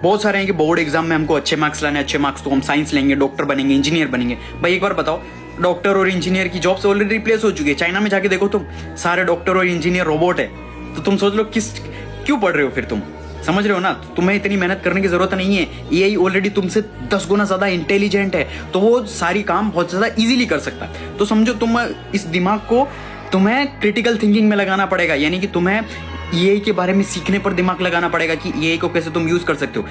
बहुत सारे हैं कि बोर्ड एग्जाम में हमको अच्छे मार्क्स लाने, अच्छे मार्क्स तो हम साइंस लेंगे, डॉक्टर बनेंगे, इंजीनियर बनेंगे। भाई एक बार बताओ, डॉक्टर और इंजीनियर की जॉब्स ऑलरेडी रिप्लेस हो चुकी है। चाइना में जाके देखो तुम, सारे डॉक्टर और इंजीनियर रोबोट है। तो तुम सोच लो क्यों पढ़ रहे हो फिर तुम, समझ रहे हो ना? तुम्हें इतनी मेहनत करने की जरूरत नहीं है। एआई ऑलरेडी तुमसे 10 गुना ज्यादा इंटेलिजेंट है, तो वो सारी काम बहुत ज्यादा इजीली कर सकता है। तो समझो तुम इस दिमाग को तुम्हें क्रिटिकल थिंकिंग में लगाना पड़ेगा, यानी कि तुम्हें एआई के बारे में सीखने पर दिमाग लगाना पड़ेगा कि एआई को कैसे तुम यूज कर सकते हो।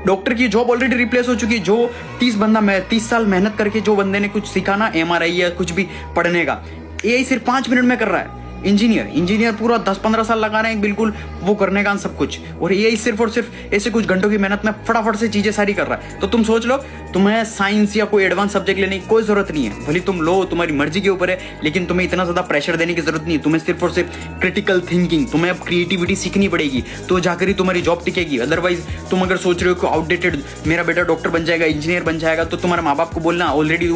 डॉक्टर की जॉब ऑलरेडी रिप्लेस हो चुकी है। जो 30 साल मेहनत करके जो बंदे ने कुछ सीखा ना, एमआरआई या कुछ भी पढ़ने का, एआई सिर्फ 5 मिनट में कर रहा है। इंजीनियर पूरा 10-15 साल लगा रहे हैं बिल्कुल वो करने का सब कुछ, और एआई सिर्फ और सिर्फ ऐसे कुछ घंटों की मेहनत में फटाफट से चीजें सारी कर रहा है। तो तुम सोच लो, तुम्हें साइंस या कोई एडवांस सब्जेक्ट लेने की कोई जरूरत नहीं है। भले तुम लो, तुम्हारी मर्जी के ऊपर है, लेकिन तुम्हें इतना ज्यादा प्रेशर देने की जरूरत नहीं है। तुम्हें सिर्फ और सिर्फ क्रिटिकल थिंकिंग, तुम्हें अब क्रिएटिविटी सीखनी पड़ेगी, तो जाकर ही तुम्हारी जॉब टिकेगी। अदरवाइज तुम अगर सोच रहे हो कि आउटडेटेड मेरा बेटा डॉक्टर बन जाएगा, इंजीनियर बन जाएगा, तो तुम्हारे माँ बाप को बोलना ऑलरेडी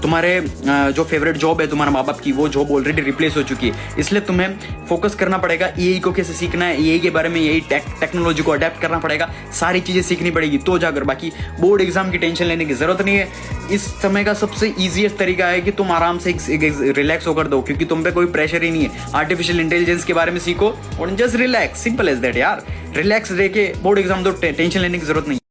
तुम्हारे जो फेवरेट जॉब है तुम्हारे माँ बाप की, वो जॉब ऑलरेडी रिप्लेस हो चुकी है। इसलिए तुम्हें फोकस करना पड़ेगा एआई को कैसे सीखना है, एआई के बारे में, यही टेक्नोलॉजी को अडेप्ट करना पड़ेगा, सारी चीजें सीखनी पड़ेगी तो जाकर। बाकी बोर्ड एग्जाम की टेंशन लेने की जरूरत नहीं है। इस समय का सबसे इजीएस्ट तरीका है कि तुम आराम से रिलैक्स होकर दो, क्योंकि तुम पे कोई प्रेशर ही नहीं है। आर्टिफिशियल इंटेलिजेंस के बारे में सीखो और just relax, simple as that यार। रिलैक्स रह के बोर्ड एग्जाम दो, टेंशन लेने की जरूरत नहीं।